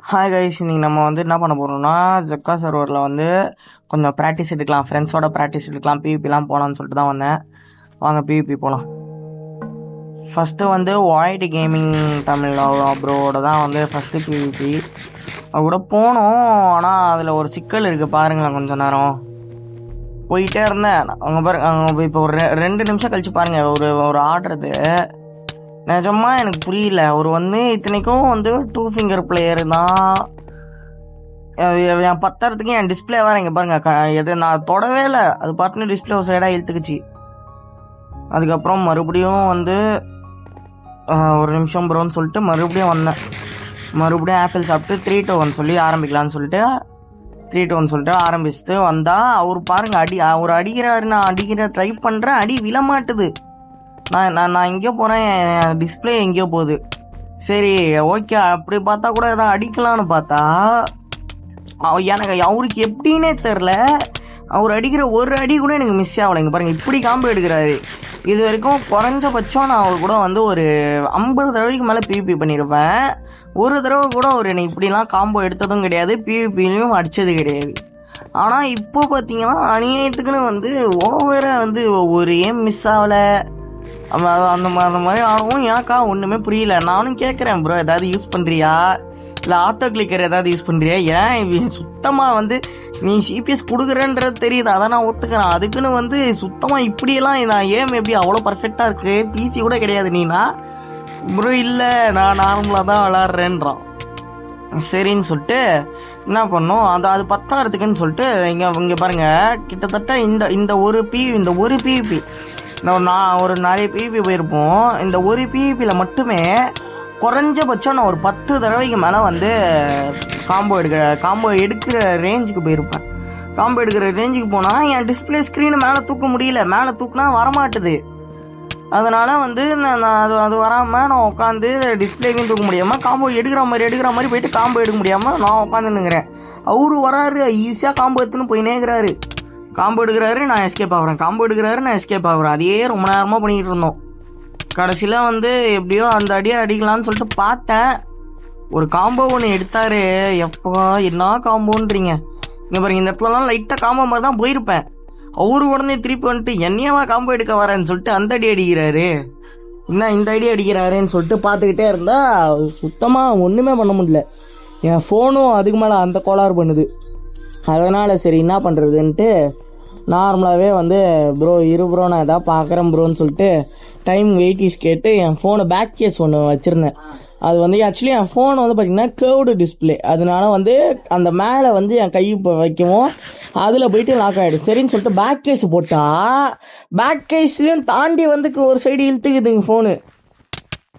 Hi guys, இன்னைக்கு நம்ம என்ன பண்ண போகிறோம்னா ஜக்கா சர்வரில் கொஞ்சம் ப்ராக்டிஸ் எடுக்கலாம், ஃப்ரெண்ட்ஸோட ப்ராக்டிஸ் எடுக்கலாம், பிவிபிலாம் போகலான்னு சொல்லிட்டு தான் வந்தேன். வாங்க பிவிபி போகலாம். ஃபஸ்ட்டு வாய்ட் கேமிங் தமிழ் ப்ரோவோட தான் ஃபஸ்ட்டு பிவிபி. அது கூட போனோம். ஆனால் அதில் ஒரு சிக்கல் இருக்குது பாருங்களேன். கொஞ்சம் நேரம் போயிட்டே இருந்தேன். அங்கே பாருங்க, இப்போ ஒரு 2 நிமிஷம் கழிச்சு பாருங்கள், ஒரு ஆடுறது நிஜமா எனக்கு புரியல. ஒரு இத்தனைக்கும் 2 ஃபிங்கர் பிளேயரு தான். என் பத்தறதுக்கு என் டிஸ்பிளே வேற இங்கே பாருங்க, எது நான் தொடவே இல்லை, அது பார்த்துன்னு டிஸ்பிளே ஒரு சைடாக இழுத்துக்குச்சு. அதுக்கப்புறம் மறுபடியும் ஒரு நிமிஷம் ப்ரோன்னு சொல்லிட்டு மறுபடியும் வந்தேன். மறுபடியும் ஆப்பிள் சாப்பிட்டு 3 to 1 சொல்லி ஆரம்பிக்கலான்னு சொல்லிட்டு 3 to 1 சொல்லிட்டு ஆரம்பிச்சுட்டு வந்தா அவர் பாருங்க அவர் அடிக்கிறாரு. நான் அடிக்கிற ட்ரை பண்ணுறேன், அடி விழமாட்டுது. நான் எங்கேயோ போகிறேன், என் டிஸ்பிளே எங்கேயோ போகுது. சரி ஓகே, அப்படி பார்த்தா கூட எதாவது அடிக்கலான்னு பார்த்தா எனக்கு அவருக்கு எப்படின்னே தெரில, அவர் அடிக்கிற ஒரு அடி கூட எனக்கு மிஸ் ஆகலைங்க. பாருங்கள், இப்படி காம்போ எடுக்கிறாரு. இது வரைக்கும் குறைஞ்சபட்சம் நான் அவர் கூட ஒரு 50 தடவைக்கு மேலே பிவிபி பண்ணியிருப்பேன். ஒரு தடவை கூட அவர் என்னை இப்படிலாம் காம்போ எடுத்ததும் கிடையாது, பிவிபிலையும் அடித்தது கிடையாது. ஆனால் இப்போ பார்த்தீங்கன்னா அநியாயத்துக்குன்னு ஓவராக ஒரு ஏம் மிஸ் ஆகலை. அந்த மாதிரி ஆகும். எனக்கா ஒன்றுமே புரியல. நானும் கேட்குறேன், ப்ரோ ஏதாவது யூஸ் பண்ணுறியா, இல்லை ஆட்டோ கிளிக்கர் ஏதாவது யூஸ் பண்ணுறியா? ஏன் சுத்தமாக நீ சிபிஎஸ் கொடுக்குறேன்றது தெரியுது, அதை நான் ஒத்துக்கிறேன். அதுக்குன்னு சுத்தமாக இப்படியெல்லாம் நான் ஏம் எப்படி அவ்வளோ பர்ஃபெக்டாக இருக்குது, பிசி கூட கிடையாது நீனா? ப்ரோ இல்லை, நான் நார்மலாக தான் விளாட்றேன்றான். சரின்னு சொல்லிட்டு என்ன பண்ணோம், அது பத்தாயிரத்துக்குன்னு சொல்லிட்டு இங்கே பாருங்கள், கிட்டத்தட்ட இந்த ஒரு பிவிபி நான் ஒரு நிறைய பிவிபி போயிருப்போம். இந்த ஒரு பிவிபியில் மட்டுமே குறைஞ்சபட்சம் நான் ஒரு 10 தடவைக்கு மேலே காம்போ எடுக்கிற ரேஞ்சுக்கு போயிருப்பேன். காம்போ எடுக்கிற ரேஞ்சுக்கு போனால் என் டிஸ்பிளே ஸ்க்ரீனு மேலே தூக்க முடியல, மேலே தூக்குனா வரமாட்டுது. அதனால் நான் அது வராமல் நான் உட்காந்து டிஸ்பிளேவையும் தூக்க முடியாமல், காம்போ எடுக்கிற மாதிரி போயிட்டு காம்போ எடுக்க முடியாமல் நான் உட்காந்துன்னுங்கிறேன். அவரு வராரு, ஈஸியாக காம்போ எடுத்துன்னு போயினேங்கிறாரு. காம்போ எடுக்கிறாரு, நான் எஸ்கேப் ஆகுறேன், காம்போ எடுக்கிறாரு, நான் எஸ்கேப் ஆகுறேன். அதையே ரொம்ப நேரமாக பண்ணிக்கிட்டு இருந்தோம். கடைசியில் எப்படியோ அந்த அடியை அடிக்கலான்னு சொல்லிட்டு பார்த்தேன். ஒரு காம்போ ஒன்று எடுத்தாரு. எப்போ என்ன காம்போன்றீங்க? இங்கே பாருங்க, இந்த இடத்துலலாம் லைட்டாக காம்போ மாதிரி தான் போயிருப்பேன். அவரு உடனே திருப்பி என்னையவா காம்போ எடுக்க வரேன்னு சொல்லிட்டு அந்த அடி அடிக்கிறாரு. என்ன இந்த அடி அடிக்கிறாருன்னு சொல்லிட்டு பார்த்துக்கிட்டே இருந்தா சுத்தமாக ஒன்றுமே பண்ண முடியல. என் ஃபோனும் அதுக்கு மேலே அந்த கோளாறு பண்ணுது. அதனால் சரி என்ன பண்ணுறதுன்ட்டு நார்மலாகவே ப்ரோ ப்ரோ நான் எதாவது பார்க்குறேன் ப்ரோன்னு சொல்லிட்டு டைம் வெயிட்டிஸ் கேட்டு என் ஃபோனை பேக் கேஸ் ஒன்று வச்சுருந்தேன். அது ஆக்சுவலி என் ஃபோன் பார்த்திங்கன்னா கேர்வ்டு டிஸ்பிளே. அதனால அந்த மேலே என் கை வைக்கவும் அதில் போயிட்டு லாக் ஆகிடும். சரின்னு சொல்லிட்டு பேக் கேஸ் போட்டால் பேக் கேஸ்லேயும் தாண்டி ஒரு சைடு இழுத்துக்குதுங்க ஃபோனு.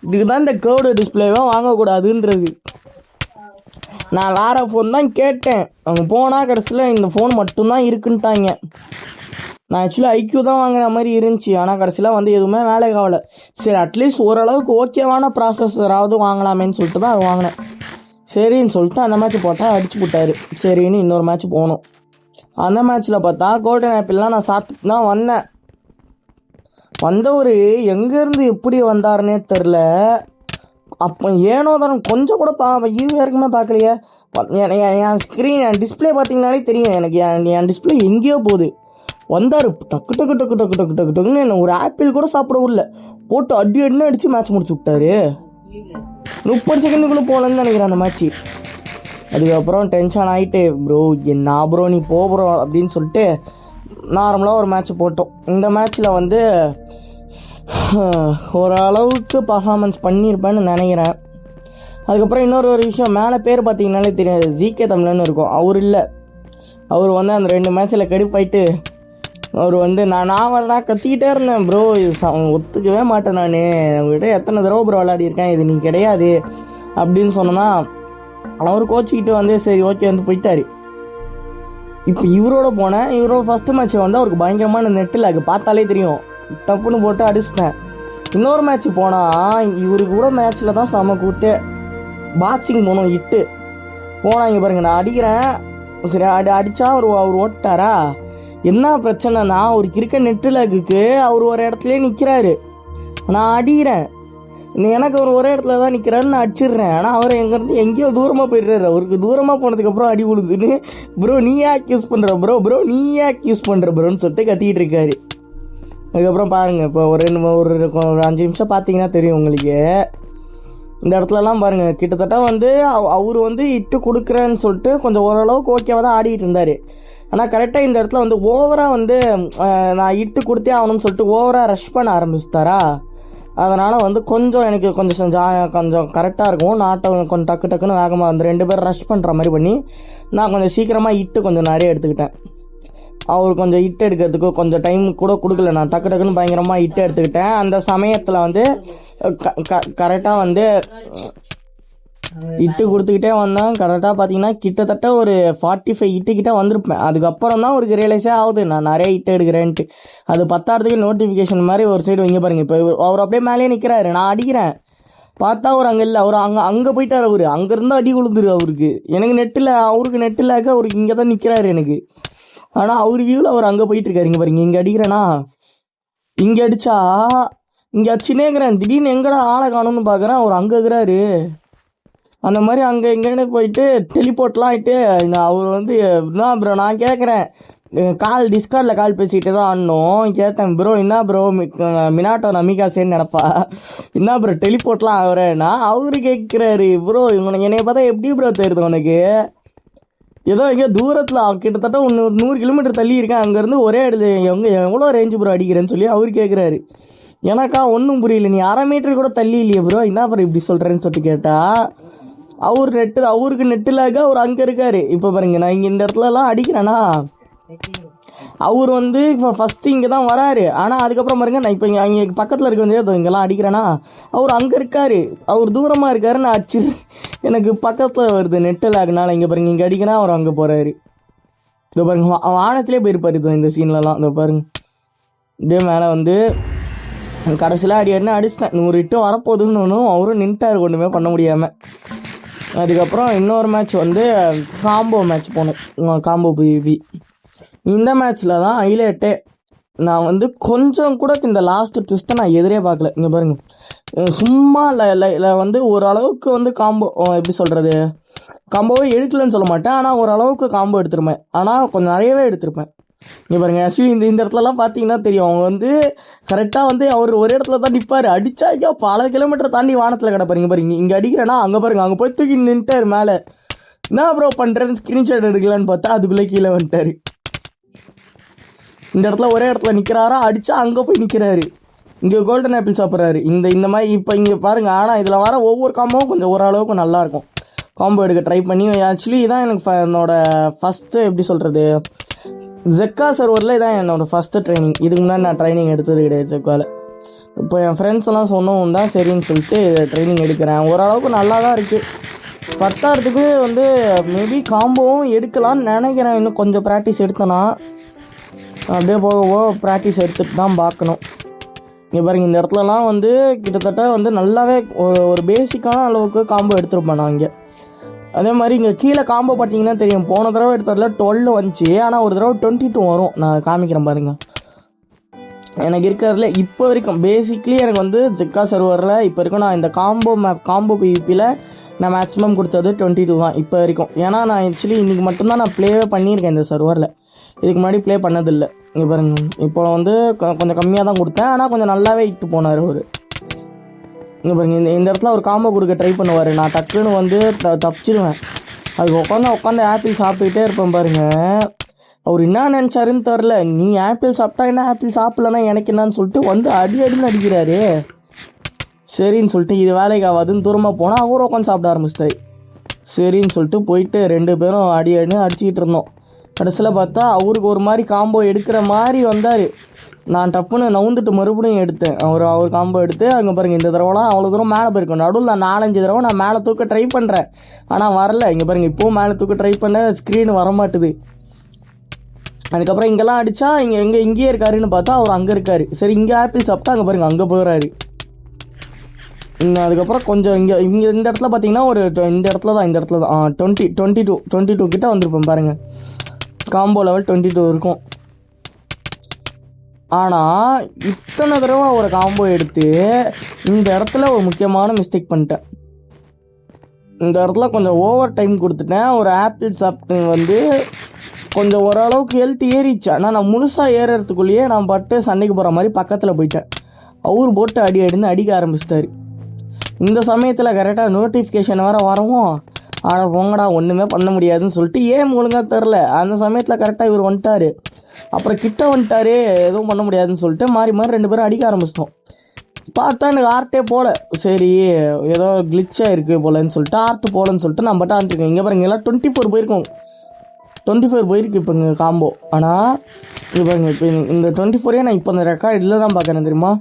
இதுக்கு தான் இந்த கேர்வ்டு டிஸ்பிளேவும் வாங்கக்கூடாதுன்றது. நான் வேறு ஃபோன் தான் கேட்டேன். அவங்க போனால் கடைசியில் இந்த ஃபோன் மட்டும்தான் இருக்குன்ட்டாங்க. நான் ஆக்சுவலி ஐக்யூ தான் வாங்குற மாதிரி இருந்துச்சு. ஆனால் கடைசியில் எதுவுமே வேலைக்கு ஆகலை. சரி அட்லீஸ்ட் ஓரளவுக்கு ஓகேவான ப்ராசஸராவது வாங்கலாமேன்னு சொல்லிட்டு தான் அது வாங்கினேன். சரின்னு சொல்லிட்டு அந்த மேட்ச் போட்டால் அடிச்சு விட்டாரு. சரின்னு இன்னொரு மேட்ச் போனோம். அந்த மேட்ச்சில் பார்த்தா கோல்டன் ஆப்பிள்லாம் நான் சாப்பிட்டு தான் வந்தேன். வந்தவர் எங்கேருந்து எப்படி வந்தாருன்னே தெரில. அப்போ ஏனோ தானே கொஞ்சம் கூட இது வரைக்குமே பார்க்கலையே. என் ஸ்க்ரீன் என் டிஸ்பிளே பார்த்தீங்கனாலே தெரியும் எனக்கு என் டிஸ்பிளே எங்கேயோ போகுது. வந்தார், டக்கு டக்கு டக்கு டக்கு டக்கு டக்கு டக்குன்னு என்ன ஒரு ஆப்பிள் கூட சாப்பிட விடல, போட்டு அடி அடிச்சு மேட்ச் முடிச்சு விட்டாரு. 30 செகண்டுக்குள்ளே போகலன்னு நினைக்கிறேன் அந்த மேட்ச்சு. அதுக்கப்புறம் டென்ஷன் ஆகிட்டு, ப்ரோ என்ன ப்ரோ நீ போ ப்ரோ அப்படின்னு சொல்லிட்டு நார்மலாக ஒரு மேட்ச் போட்டோம். இந்த மேட்ச்சில் ஓரளவுக்கு பர்ஃபார்மன்ஸ் பண்ணியிருப்பேன்னு நினைக்கிறேன். அதுக்கப்புறம் இன்னொரு விஷயம், மேலே பேர் பார்த்தீங்கன்னாலே தெரியாது, ஜிகே தமிழ்னு இருக்கும். அவர் இல்லை, அவர் அந்த 2 மேட்ச்சில் கடுப்பாயிட்டு அவர் நான் வரலாம் கத்திக்கிட்டே இருந்தேன். ப்ரோ இது ஒத்துக்கவே மாட்டேன், நான் உங்கள்கிட்ட எத்தனை தடவை ப்ரோ விளையாடிருக்கேன், இது நீ கிடையாது அப்படின்னு சொன்னோன்னா அவர் கோச்சிக்கிட்டு சரி ஓகே போயிட்டார். இப்போ இவரோட போனேன். இவரோட ஃபஸ்ட்டு மேட்ச் அவருக்கு பயங்கரமான நெட்டில் அது பார்த்தாலே தெரியும், டப்புன்னு போட்டு அடிச்சிட்டேன். இன்னொரு மேட்ச் போனால் இவருக்கு கூட மேட்ச்சில் தான் செம கூட்டு. பாக்ஸிங் போனோம், இட்டு போனால் இங்கே பாருங்க, நான் அடிக்கிறேன். சரி அடித்தா அவர் ஓட்டாரா? என்ன பிரச்சனைனா அவருக்கு இருக்க நெட்டில் அவர் ஒரு இடத்துலேயே நிற்கிறாரு. நான் அடிக்கிறேன், எனக்கு அவர் ஒரே இடத்துல தான் நிற்கிறான்னு நான் அடிச்சிடுறேன். ஆனால் அவர் எங்கேருந்து எங்கேயோ தூரமாக போயிடுறாரு. அவருக்கு தூரமாக போனதுக்கப்புறம் அடி விழுதுன்னு ப்ரோ நீ ஏக் யூஸ் பண்ணுற ப்ரோ நீ ஏக் யூஸ் பண்ணுற ப்ரோன்னு சொல்லிட்டு கத்திக்கிட்டு இருக்காரு. அதுக்கப்புறம் பாருங்கள், இப்போ ஒரு 5 நிமிஷம் பார்த்தீங்கன்னா தெரியும் உங்களுக்கு. இந்த இடத்துலலாம் பாருங்கள், கிட்டத்தட்ட வந்து அவர் வந்து இட்டு கொடுக்குறேன்னு சொல்லிட்டு கொஞ்சம் ஓரளவுக்கு ஓகேவாக தான் ஆடிட்டு இருந்தார். ஆனால் கரெக்டாக இந்த இடத்துல வந்து ஓவராக வந்து நான் இட்டு கொடுத்தே ஆகணும்னு சொல்லிட்டு ஓவராக ரஷ் பண்ண ஆரம்பிச்சிட்டாரா. அதனால் வந்து கொஞ்சம் எனக்கு கொஞ்சம் கரெக்டாக இருக்கும். நாட்டை கொஞ்சம் டக்கு டக்குன்னு வேகமாக வந்து 2 பேர் ரஷ் பண்ணுற மாதிரி பண்ணி நான் கொஞ்சம் சீக்கிரமாக இட்டு கொஞ்சம் நிறைய எடுத்துக்கிட்டேன். அவர் கொஞ்சம் இட்டு எடுக்கிறதுக்கு கொஞ்சம் டைம் கூட கொடுக்கல. நான் டக்கு டக்குன்னு பயங்கரமாக இட்டு எடுத்துக்கிட்டேன். அந்த சமயத்தில் வந்து கரெக்டாக வந்து இட்டு கொடுத்துக்கிட்டே வந்தேன். கரெக்டாக பார்த்தீங்கன்னா கிட்டத்தட்ட ஒரு 45 இட்டுக்கிட்ட வந்திருப்பேன். அதுக்கப்புறம் தான் அவருக்கு ரியலைஸே ஆகுது நான் நிறைய இட்டு எடுக்கிறேன்ட்டு. அது 10ஆயிரத்துக்கு நோட்டிஃபிகேஷன் மாதிரி ஒரு சைடு வைங்க பாருங்கள். இப்போ அவர் அப்படியே மேலேயே நிற்கிறாரு, நான் அடிக்கிறேன். பார்த்தா அவர் அங்கே இல்லை, அவர் அங்கே போயிட்டார். அவர் அங்கேருந்து அடி விழுந்துரு அவருக்கு. எனக்கு நெட்டில், அவருக்கு நெட்டில் அவருக்கு இங்கே தான் நிற்கிறாரு எனக்கு. ஆனால் அவர் வியூவில் அவர் அங்கே போயிட்டு இருக்காரு. இங்கே பாருங்க, இங்கே அடிக்கிறேன்னா இங்கே அடித்தா இங்கே அடிச்சுனேங்கிறேன். திடீர்னு எங்கடா ஆளை காணும்னு பார்க்குறேன், அவர் அங்கே இருக்கிறாரு. அந்த மாதிரி அங்கே எங்கேன்னு போயிட்டு டெலிபோர்ட்லாம் ஆகிட்டு அவர் வந்து என்ன ப்ரோ நான் கேட்குறேன், டிஸ்கார்டில் கால் பேசிக்கிட்டு தான் ஆடணும். கேட்டேன் ப்ரோ என்ன ப்ரோ மினாட்டோ நமிகாசேன்னு நினப்பா, என்ன ப்ரோ டெலிபோர்ட்லாம் ஆகிறேன்னா அவரு கேட்குறாரு ப்ரோ என்னைய பார்த்தா எப்படி ப்ரோ தெரியுது உனக்கு, ஏதோ எங்கேயோ தூரத்தில் கிட்டத்தட்ட 100 கிலோமீட்டர் தள்ளி இருக்கேன், அங்கேருந்து ஒரே இடத்துல எவ்வளோ ரேஞ்சு ப்ரோ அடிக்கிறேன்னு சொல்லி அவர் கேட்குறாரு. எனக்கா ஒன்றும் புரியல, நீ 1/2 மீட்டர் கூட தள்ளி இல்லையே ப்ரோ, என்ன ப்ரோ இப்படி சொல்கிறேன்னு சொல்லிட்டு கேட்டால் அவருக்கு நெட்டிலாக அவர் அங்கே இருக்கார். இப்போ பாருங்க, நான் இங்கே இந்த இடத்துலலாம் அடிக்கிறேன்னா அவர் வந்து இப்போ ஃபஸ்ட்டு இங்கே தான் வராரு. ஆனால் அதுக்கப்புறம் பாருங்க, நான் இப்போ இங்கே பக்கத்தில் இருக்க வந்து இங்கெல்லாம் அடிக்கிறேன்னா அவர் அங்கே இருக்கார், அவர் தூரமாக இருக்காரு. நான் அடிச்சு எனக்கு பக்கத்தில் வருது நெட்டிலாகனால. இங்கே பாருங்க, இங்கே அடிக்கிறேன், அவர் அங்கே போகிறாரு. இதோ பாருங்க, வானத்திலே போயிருப்பார் இந்த சீன்லலாம். இதோ பாருங்க, இதே மேலே வந்து கடைசியில் அடியாருன்னு அடிச்சிட்டேன். 100 இட்டு வரப்போகுதுன்னு ஒன்றும் அவரும் நின்ட்டார், ஒன்றுமே பண்ண முடியாமல். அதுக்கப்புறம் இன்னொரு மேட்ச் வந்து காம்போ மேட்ச் போனோம், காம்போ பிவி. இந்த மேட்ச்சில் தான் ஹைலைட்டே. நான் வந்து கொஞ்சம் கூட இந்த லாஸ்ட்டு ட்விஸ்ட்டை நான் எதிரே பார்க்கல. இங்கே பாருங்கள், சும்மா வந்து ஓரளவுக்கு வந்து காம்போ எப்படி சொல்கிறது, காம்போவே எடுக்கலன்னு சொல்ல மாட்டேன், ஆனால் ஓரளவுக்கு காம்போ எடுத்திருப்பேன். ஆனால் கொஞ்சம் நிறையவே எடுத்திருப்பேன். இங்கே பாருங்கள், ஆக்சுவலி இந்த இடத்துலலாம் பார்த்தீங்கன்னா தெரியும், அவங்க வந்து கரெக்டாக வந்து அவர் ஒரு இடத்துல தான் நிற்பார். அடித்தா ஐயா பல கிலோமீட்டர் தாண்டி வானத்தில் கிடப்பாருங்க பாருங்க. இங்கே அடிக்கிறேன்னா அங்கே பாருங்க, அங்கே போய் தூக்கி நின்ட்டார் மேலே. என்ன ப்ரோ பண்ணுறேன்னு ஸ்க்ரீன்ஷாட் எடுக்கலான்னு பார்த்தா அதுக்குள்ளே கீழே வந்துட்டார். இந்த இடத்துல ஒரே இடத்துல நிற்கிறாரா, அடித்தா அங்கே போய் நிற்கிறாரு. இங்கே கோல்டன் ஆப்பிள் சாப்பிட்றாரு. இந்த மாதிரி இப்போ இங்கே பாருங்கள். ஆனால் இதில் வர ஒவ்வொரு காம்போவும் கொஞ்சம் ஓரளவுக்கு நல்லாயிருக்கும். காம்போ எடுக்க ட்ரை பண்ணி ஆக்சுவலி இதான் எனக்கு என்னோட ஃபஸ்ட்டு எப்படி சொல்கிறது, ஜெக்கா சர்வரில் இதான் என்னோட ஃபஸ்ட்டு ட்ரைனிங். இதுக்கு முன்னாடி நான் ட்ரைனிங் எடுத்தது கிடையாது ஜெக்காவில். இப்போ என் ஃப்ரெண்ட்ஸ் எல்லாம் சொன்னவும் தான் சரின்னு சொல்லிட்டு ட்ரைனிங் எடுக்கிறேன். ஓரளவுக்கு நல்லா தான் இருக்குது. 10ஆயிரத்துக்கு வந்து மேபி காம்போவும் எடுக்கலான்னு நினைக்கிறேன். இன்னும் கொஞ்சம் ப்ராக்டிஸ் எடுத்தேன்னா அப்படியே போக ப்ராக்டிஸ் எடுத்துகிட்டு தான் பார்க்கணும். இங்கே பாருங்க, இந்த இடத்துலலாம் வந்து கிட்டத்தட்ட வந்து நல்லாவே ஒரு பேசிக்கான அளவுக்கு காம்போ எடுத்துருப்பேன் நான் இங்கே. அதே மாதிரி இங்கே கீழே காம்போ பார்த்தீங்கன்னா தெரியும், போன தடவை எடுத்ததில் 12 வந்துச்சு, ஆனால் ஒரு தடவை 22 வரும். நான் காமிக்கிறேன் பாருங்கள். எனக்கு இருக்கிறதுல இப்போ வரைக்கும் பேசிக்லி எனக்கு வந்து ஜெக்கா சர்வரில் இப்போ வரைக்கும் நான் இந்த காம்போ பிவிபியில் நான் மேக்ஸிமம் கொடுத்தது 22 தான் இப்போ வரைக்கும். ஏன்னா நான் ஆக்சுவலி இன்றைக்கி மட்டும்தான் நான் ப்ளேவே பண்ணியிருக்கேன் இந்த சர்வரில், இதுக்கு முன்னாடி ப்ளே பண்ணதில்லை. இங்கே பாருங்க, இப்போ வந்து கொஞ்சம் கம்மியாக தான் கொடுத்தேன், ஆனால் கொஞ்சம் நல்லாவே இட்டு போனார் அவர். இங்கே பாருங்க, இந்த இடத்துல ஒரு காம்போ கொடுக்க ட்ரை பண்ணுவார். நான் டக்குன்னு வந்து தப்பிச்சிடுவேன். அதுக்கு உட்காந்து ஆப்பிள் சாப்பிட்டுக்கிட்டே இருப்பேன் பாருங்கள். அவர் என்ன நினச்சாருன்னு தெரில, நீ ஆப்பிள் சாப்பிட்டா என்ன, ஆப்பிள் சாப்பிட்லன்னா எனக்கு என்னான்னு சொல்லிட்டு வந்து அடின்னு அடிக்கிறாரு. சரின்னு சொல்லிட்டு இது வேலைக்கு ஆகாதுன்னு தூரமாக போனால் அவரும் உட்காந்து சாப்பிட ஆரம்பிச்சிட்டாரு. சரின்னு சொல்லிட்டு போயிட்டு 2 பேரும் அடின்னு அடிச்சுக்கிட்டு இருந்தோம். கடைசியில் பார்த்தா அவருக்கு ஒரு மாதிரி காம்போ எடுக்கிற மாதிரி வந்தார். நான் டப்புன்னு நவுந்துட்டு மறுபடியும் எடுத்தேன். அவர் காம்போ எடுத்து அங்கே பாருங்கள், இந்த தடவைலாம் அவ்வளோ தூரம் மேலே போயிருக்கோம். நடுவில் நான் 4-5 தடவை நான் மேலே தூக்க ட்ரை பண்ணுறேன், ஆனால் வரல. இங்கே பாருங்கள், இப்போவும் மேலே தூக்க ட்ரை பண்ண ஸ்க்ரீன் வரமாட்டுது. அதுக்கப்புறம் இங்கெல்லாம் அடித்தா இங்கேயே இருக்காருன்னு பார்த்தா அவர் அங்கே இருக்கார். சரி, இங்கே ஆப்பிள் சாப்பிட்டா அங்கே பாருங்கள் அங்கே போகிறாரு. அதுக்கப்புறம் கொஞ்சம் இந்த இடத்துல பார்த்தீங்கன்னா இந்த இடத்துல தான் 22 கிட்ட வந்திருப்பேன் பாருங்கள். காம்போ லெவல் 22 இருக்கும். ஆனால் இத்தனை தடவை ஒரு காம்போ எடுத்து இந்த இடத்துல ஒரு முக்கியமான மிஸ்டேக் பண்ணிட்டேன். இந்த இடத்துல கொஞ்சம் ஓவர் டைம் கொடுத்துட்டேன். ஒரு ஆப்பிள் சாப்பிட்டு வந்து கொஞ்சம் ஓரளவுக்கு ஹெல்த் ஏறிச்சு. ஆனால் நான் முழுசாக ஏறுறதுக்குள்ளேயே நான் பட்டு சண்டைக்கு போகிற மாதிரி பக்கத்தில் போயிட்டேன். அவர் போட்டு அடிக்க ஆரம்பிச்சிட்டாரு. இந்த சமயத்தில் கரெக்டாக நோட்டிஃபிகேஷன் வேறு வரவும், ஆனால் போங்கடா ஒன்றுமே பண்ண முடியாதுன்னு சொல்லிட்டு ஏன் ஒழுங்காக தெரில. அந்த சமயத்தில் கரெக்டாக இவர் வந்துட்டார். அப்புறம் கிட்ட வந்துட்டாரு, எதுவும் பண்ண முடியாதுன்னு சொல்லிட்டு மாறி மாறி 2 பேரும் அடிக்க ஆரம்பிச்சிட்டோம். பார்த்தா எனக்கு ஆர்ட்டே போல, சரி ஏதோ கிளிச்சாக இருக்குது போலன்னு சொல்லிட்டு ஆர்ட்டு போலன்னு சொல்லிட்டு நான் பட்டு ஆண்டுருக்கேன். இங்கே பாருங்க எல்லாம் 24 போயிருக்கோம். 24 போயிருக்கு இப்போ இங்கே காம்போ. ஆனால் இது பாருங்க, இப்போ இந்த 24 நான் இப்போ இந்த ரெக்கார்ட் இதில் தான் பார்க்குறேன் தெரியுமா.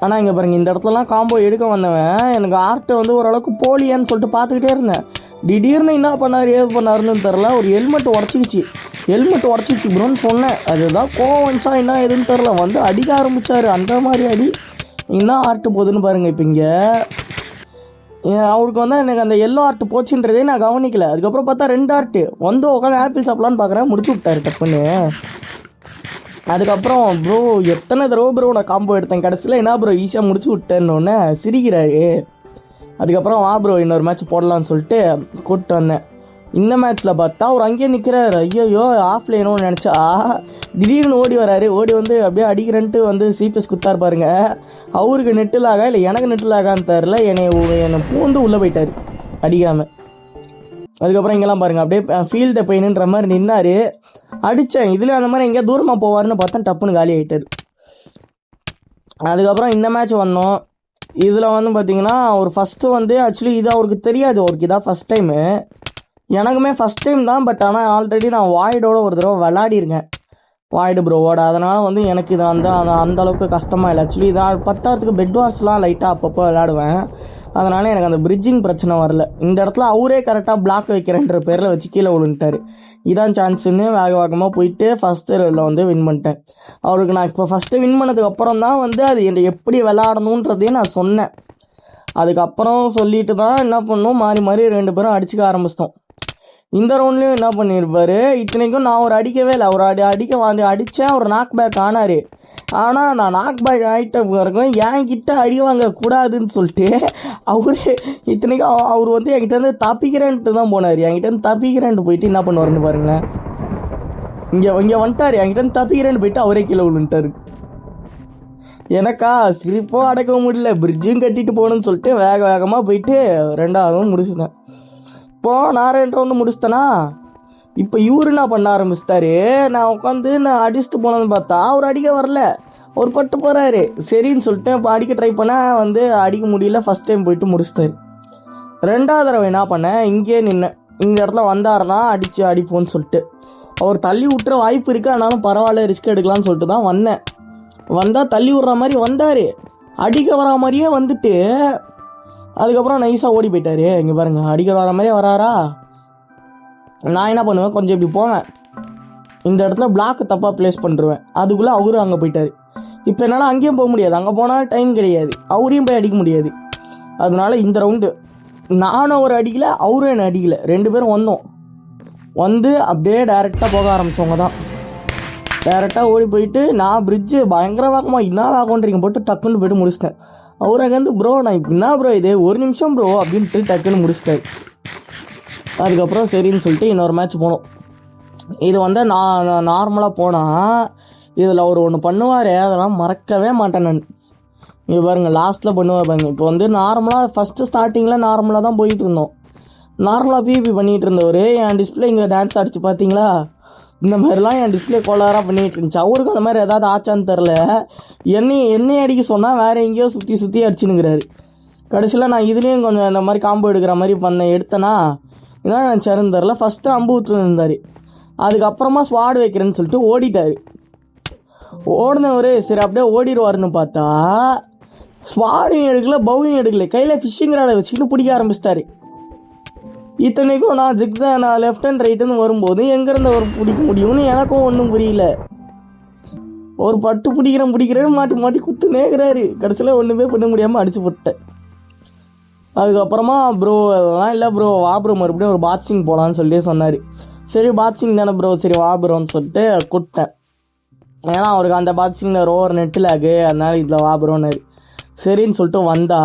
ஆனால் இங்கே பாருங்க, இந்த இடத்துலலாம் காம்போ எடுக்க வந்தவன் எனக்கு ஆர்ட்டு வந்து ஓரளவுக்கு போலியான்னு சொல்லிட்டு பார்த்துக்கிட்டே இருந்தேன். திடீர்னு என்ன பண்ணார் ஏது பண்ணாருன்னு தெரில, ஒரு ஹெல்மெட் உடச்சிக்கிச்சு ப்ரோன்னு சொன்னேன். அதுதான் கோவம் வந்துச்சா என்ன எதுன்னு தெரில, வந்து அடிக்க ஆரம்பித்தார். அந்த மாதிரி அடி என்ன ஆர்ட்டு போகுதுன்னு பாருங்கள். இப்போ இங்கே அவருக்கு வந்து எனக்கு அந்த எல்லோ ஆர்ட் போச்சுன்றதே நான் கவனிக்கல. அதுக்கப்புறம் பார்த்தா 2 ஆர்ட்டு வந்து உட்காந்து ஆப்பிள் சாப்பிட்லான்னு பார்க்குறேன், முடிச்சு விட்டாரு டப்புன்னு. அதுக்கப்புறம் ப்ரோ எத்தனை தடவை ப்ரோ நான் காம்போ எடுத்தேன், கடைசியில் என்ன ப்ரோ ஈஸியாக முடிச்சு விட்டேன்னொன்னே சிரிக்கிறாரு. அதுக்கப்புறம் வா ப்ரோ இன்னொரு மேட்ச் போடலான்னு சொல்லிட்டு கூப்பிட்டு வந்தேன். இந்த மேட்ச்சில் பார்த்தா அவர் அங்கேயே நிற்கிறாரு. ஐயோ ஆஃப்லைனோன்னு நினச்சா திடீர்னு ஓடி வராரு. ஓடி வந்து அப்படியே அடிக்கிறேன்ட்டு வந்து சிபிஎஸ் குத்தாரு பாருங்க. அவருக்கு நெட்டிலாகா இல்லை எனக்கு நெட்டிலாகான்னு தெரில, என்னை பூந்து உள்ளே போயிட்டார் அடிக்காமல். அதுக்கப்புறம் இங்கெல்லாம் பாருங்கள் அப்படியே ஃபீல் த பெயினுன்ற மாதிரி நின்னார். அடித்தேன். இதில் அந்த மாதிரி எங்கேயா தூரமாக போவார்னு பார்த்தா டப்புன்னு காலி ஆகிட்டார். அதுக்கப்புறம் இந்த மேட்ச் வந்தோம். இதில் வந்து பார்த்தீங்கன்னா அவர் ஃபஸ்ட்டு வந்து ஆக்சுவலி இது அவருக்கு தெரியாது, அவருக்கு இதான் ஃபஸ்ட் டைமு. எனக்குமே ஃபஸ்ட் டைம் தான். பட் ஆனால் ஆல்ரெடி நான் வாய்டோட ஒரு தடவை விளாடிருக்கேன், வாய்டு ப்ரோவோட. அதனால் வந்து எனக்கு இது வந்து அந்த அளவுக்கு கஷ்டமாக இல்லை. ஆக்சுவலி இதான் பத்தாவதுக்கு பெட் வார்ஸ்லாம் லைட்டாக அப்பப்போ விளாடுவேன். அதனால் எனக்கு அந்த பிரிட்ஜிங் பிரச்சனை வரல. இந்த இடத்துல அவரே கரெக்டாக பிளாக் வைக்கிறேன்ற பேரில் வச்சு கீழே விழுந்துட்டார். இதான் சான்ஸுன்னு வேகமாக போயிட்டு ஃபஸ்ட்டு இதில் வந்து வின் பண்ணிட்டேன். அவருக்கு நான் இப்போ ஃபஸ்ட்டு வின் பண்ணதுக்கப்புறம் தான் வந்து அது என்னை எப்படி விளாடணுன்றதையும் நான் சொன்னேன். அதுக்கப்புறம் சொல்லிட்டு தான் என்ன பண்ணோம், மாறி மாறி 2 பேரும் அடிச்சுக்க ஆரம்பிச்சிட்டோம். இந்த ரவுண்ட்லேயும் என்ன பண்ணியிருப்பாரு, இத்தனைக்கும் நான் ஒரு அடிக்கவே இல்லை. அவர் அடித்தேன், அவர் நாக் பேக் ஆனார். ஆனால் நான் நாக் பேக் ஆகிட்ட பிறகும் என்கிட்ட அடி வாங்கக்கூடாதுன்னு சொல்லிட்டு அவரு இத்தனைக்கும் அவர் வந்து என்கிட்ட தப்பிக்கிறேன்ட்டு தான் போனார். என்கிட்ட தப்பிக்கிறேன்ட்டு போயிட்டு என்ன பண்ணுவாருன்னு பாருங்களேன். இங்கே வந்துட்டார், என்கிட்ட தப்பிக்கிறேன்னு போயிட்டு அவரே கீழே விழுந்துட்டார். எனக்கா சிரிப்போ அடக்க முடியல. பிரிட்ஜும் கட்டிட்டு போகணுன்னு சொல்லிட்டு வேகமாக போயிட்டு 2ஆவதும் முடிச்சுட்டேன். இப்போ நான் 2 ரவுண்டு முடிச்சிட்டேனா, இப்போ இவரு என்ன பண்ண ஆரம்பிச்சிட்டாரு. நான் உட்காந்து நான் அடிச்சுட்டு போனேன்னு பார்த்தா அவர் அடிக்க வரல, அவர் பட்டு போகிறாரு. சரின்னு சொல்லிட்டு இப்போ அடிக்க ட்ரை பண்ணேன், வந்து அடிக்க முடியல. ஃபஸ்ட் டைம் போயிட்டு முடிச்சிட்டாரு. 2ஆவது தடவை என்ன பண்ணேன், இங்கேயே நின்னேன். இந்த இடத்துல வந்தாருன்னா அடிப்போன்னு சொல்லிட்டு அவர் தள்ளி விட்டுற வாய்ப்பு இருக்குது. ஆனாலும் பரவாயில்ல ரிஸ்க் எடுக்கலான்னு சொல்லிட்டு தான் வந்தேன். வந்தால் தள்ளி விட்ற மாதிரி வந்தார், அடிக்க வரா மாதிரியே வந்துட்டு அதுக்கப்புறம் நைஸாக ஓடி போயிட்டாரு. இங்கே பாருங்கள், அடிக்க வர மாதிரியே வராரா. நான் என்ன பண்ணுவேன், கொஞ்சம் இப்படி போவேன், இந்த இடத்துல பிளாக் தப்பாக ப்ளேஸ் பண்ணிருவேன். அதுக்குள்ளே அவரும் அங்கே போயிட்டார். இப்போ என்னால் அங்கேயும் போக முடியாது, அங்கே போனால் டைம் கிடையாது, அவரையும் போய் அடிக்க முடியாது. அதனால இந்த ரவுண்டு நானும் ஒரு அடிக்கல, அவரும் என்னை அடிக்கல. 2 பேரும் வந்து அப்படியே டைரெக்டாக போக ஆரம்பித்தவங்க தான். டைரெக்டாக ஓடி போயிட்டு நான் பிரிட்ஜு பயங்கர வேகமாக என்ன வேகன்றீங்க போட்டு டக்குன்னு போய்ட்டு முடிச்சிட்டேன். அவர் அங்கே வந்து ப்ரோ நான் இப்போ என்ன ப்ரோ இது 1 நிமிஷம் ப்ரோ அப்படின்ட்டு டக்குன்னு முடிச்சிட்டாரு. அதுக்கப்புறம் சரின்னு சொல்லிட்டு இன்னொரு மேட்ச் போனோம். இது வந்து நான் நார்மலாக போனால் இதில் அவர் ஒன்று பண்ணுவார், அதெல்லாம் மறக்கவே மாட்டேன் நான். இது பாருங்கள் லாஸ்ட்டில் பண்ணுவார் பாருங்க. இப்போ வந்து நார்மலாக ஃபஸ்ட்டு ஸ்டார்டிங்கில் நார்மலாக தான் போயிட்டு இருந்தோம். நார்மலாக பிபி பண்ணிகிட்டு இருந்தவர் என் டிஸ்பிளே இங்கே டான்ஸ் அடித்து பார்த்தீங்களா, இந்த மாதிரிலாம் என் டிஸ்பிளே கோளாராக பண்ணிகிட்டு இருந்துச்சு. அவருக்கு அந்த மாதிரி ஏதாவது ஆச்சான்னு தெரில, என்னையும் அடிக்க சொன்னால் வேறு எங்கேயோ சுற்றி அடிச்சுனுங்கிறாரு. கடைசியில் நான் இதுலேயும் கொஞ்சம் இந்த மாதிரி காம்போ எடுக்கிற மாதிரி எடுத்தேன்னா இதான் நினச்சாருன்னு தெரில. ஃபஸ்ட்டு அம்பு விட்டுருந்தார், அதுக்கப்புறமா ஸ்வாடு வைக்கிறேன்னு சொல்லிட்டு ஓடிட்டார். ஓடினவர் சரி அப்படியே ஓடிடுவார்னு பார்த்தா ஸ்வாடையும் எடுக்கல, பவுலையும் எடுக்கல, கையில் ஃபிஷ்ஷிங் ராடை வச்சுக்கிட்டு பிடிக்க ஆரம்பிச்சிட்டாரு. இத்தனைக்கும் நான் லெஃப்ட் அண்ட் ரைட்டுன்னு வரும்போது எங்கேருந்து அவர் பிடிக்க முடியும்னு எனக்கும் ஒன்றும் புரியல. ஒரு பட்டு பிடிக்கிறேன்னு மாட்டி குத்து நேர்கிறாரு. கடைசியில் ஒன்றுமே பண்ண முடியாமல் அடிச்சு போட்டேன். அதுக்கப்புறமா ப்ரோ அதெல்லாம் இல்லை ப்ரோ வா ப்ரோ மறுபடியும் ஒரு பாக்ஸிங் போகலான்னு சொல்லி சொன்னார். சரி பாக்ஸிங் தானே ப்ரோ, சரி வா ப்ரோன்னு சொல்லிட்டு கூப்பிட்டேன். ஏன்னா அவருக்கு அந்த பாக்ஸிங்கில் ரோவர் நெட்டில் ஆகு, அதனால இதில் வாபுறோன்னாரு. சரின்னு சொல்லிட்டு வந்தா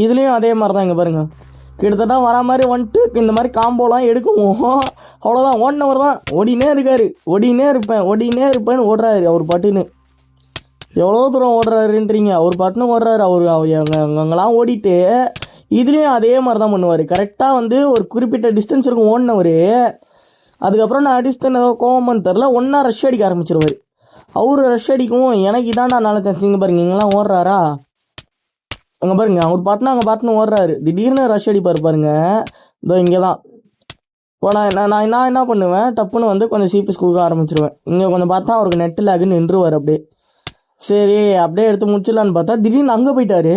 இதுலேயும் அதே மாதிரி தான். இங்கே பாருங்க, கிட்டத்தட்ட வரா மாதிரி வந்துட்டு இந்த மாதிரி காம்போலாம் எடுக்குவோம். அவ்வளோதான், 1 hour தான் ஓடினே இருக்காரு. ஓடினே இருப்பேன்னு ஓடுறாரு அவர் பாட்டுன்னு. எவ்வளோ தூரம் ஓடுறாருன்றீங்க, அவர் பாட்டுன்னு ஓடுறாரு. அவர் அங்கெல்லாம் ஓடிட்டு இதுலேயும் அதே மாதிரி தான் பண்ணுவார். கரெக்டாக வந்து ஒரு குறிப்பிட்ட டிஸ்டன்ஸ் இருக்கும் ஓடினவர். அதுக்கப்புறம் நான் அடிச்சுட்டு ஏதோ கோவம்னு தெரில, ஒன்றா ரஷ் அடிக்க ஆரம்பிச்சிருவார். அவரு ரஷ் அடிக்கும், எனக்கு இதான்டா நல்ல சான்ஸ். இங்கே பாருங்க, இங்கெல்லாம் ஓடுறாரா, அங்கே பாருங்க அவர் பாட்டுன்னு அங்கே பாட்டுன்னு ஓடுறாரு. திடீர்னு ரஷ் அடிப்பார் பாருங்க. இதோ இங்கே தான். இப்போ நான் என்ன பண்ணுவேன், டப்புன்னு வந்து கொஞ்சம் சிபிஎஸ் கொடுக்க ஆரம்பிச்சிருவேன். இங்கே கொஞ்சம் பார்த்தா அவருக்கு நெட்டு லாகுன்னு நின்றுவார் அப்படியே. சரி அப்படியே எடுத்து முடிச்சிடலான்னு பார்த்தா திடீர்னு அங்கே போயிட்டாரு.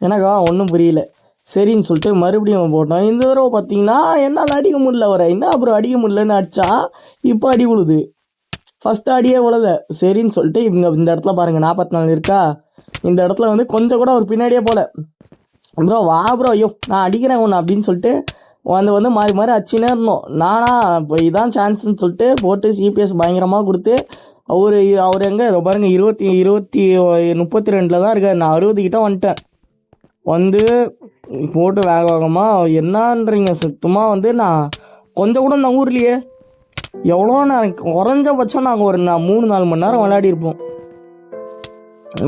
எனக்கா ஒன்றும் புரியல. சரின்னு சொல்லிட்டு மறுபடியும் போட்டோம். இந்த தடவை பார்த்தீங்கன்னா என்னால் அடிக்க முடியல வர என்ன, அப்புறம் அடிக்க முடியலன்னு அடிச்சா இப்போ அடி விழுது. ஃபஸ்ட்டு அடியே விழல. சரின்னு சொல்லிட்டு இவங்க இந்த இடத்துல பாருங்கள் 44 இருக்கா, இந்த இடத்துல வந்து கொஞ்சம் கூட அவர் பின்னாடியே போல. ப்ரோ வா ப்ரோ, ஐயோ நான் அடிக்கிறேன் ஒன்று அப்படின்னு சொல்லிட்டு வந்து மாறி மாறி அடிச்சுனே இருந்தோம். நானா இப்போ இதான் சான்ஸ்ன்னு சொல்லிட்டு போட்டு சிபிஎஸ் பயங்கரமாக கொடுத்து அவர் எங்கே பாருங்க 32 தான் இருக்கார். நான் 60 கிட்ட வந்துட்டேன். வந்து போட்டு வேகமாக என்னன்றீங்க, சுத்தமாக வந்து நான் கொஞ்சம் கூட இந்த ஊர்லேயே எவ்வளோ நான் குறைஞ்சபட்சம் நாங்கள் ஒரு 3-4 மணி நேரம் விளையாடி இருப்போம்.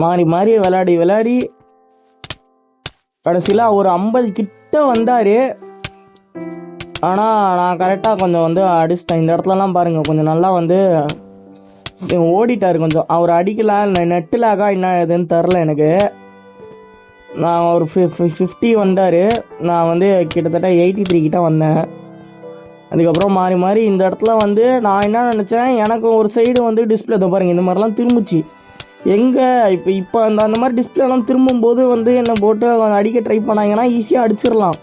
மாறி மாறி விளையாடி கடைசியில் ஒரு 50 கிட்ட வந்தார். ஆனால் நான் கரெக்டாக கொஞ்சம் வந்து அடிச்சிட்டேன். இந்த இடத்துலலாம் பாருங்கள் கொஞ்சம் நல்லா வந்து ஓடிட்டார். கொஞ்சம் அவர் அடிக்கலாம் நெட்டிலாகா என்ன எதுன்னு தெரில எனக்கு. நான் ஒரு 50 வந்தார். நான் வந்து கிட்டத்தட்ட 83 கிட்ட வந்தேன். அதுக்கப்புறம் மாறி மாறி இந்த இடத்துல வந்து நான் என்ன நினச்சேன், எனக்கு ஒரு சைடு வந்து டிஸ்பிளே இதை பாருங்கள் இந்த மாதிரிலாம் திரும்பிச்சு. எங்கே இப்போ அந்த மாதிரி டிஸ்பிளேலாம் திரும்பும்போது வந்து என்னை போட்டு அடிக்க ட்ரை பண்ணாங்கன்னா ஈஸியாக அடிச்சிடலாம்.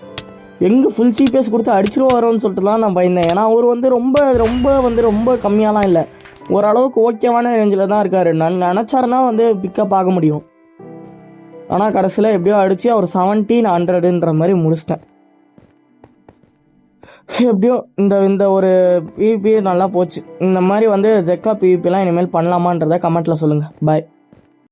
எங்கே ஃபுல் சிபிஎஸ் கொடுத்து அடிச்சிருவாரோன்னு சொல்லிட்டுலாம் நான் பயந்தேன். ஏன்னா அவர் வந்து ரொம்ப கம்மியாலாம் இல்லை, ஓரளவுக்கு ஓகேவான ரேஞ்சில் தான் இருக்கார். நான் நினச்சாருன்னா வந்து பிக்கப் ஆக முடியும். ஆனால் கடைசியில் எப்படியோ அடித்து அவர் 1700ன்ற மாதிரி முடிச்சிட்டேன். எப்படியோ இந்த ஒரு பிவிபி நல்லா போச்சு. இந்த மாதிரி வந்து ஜெக்கா பிவிபிலாம் இனிமேல் பண்ணலாமான்றதை கமெண்ட்டில் சொல்லுங்கள். பாய்.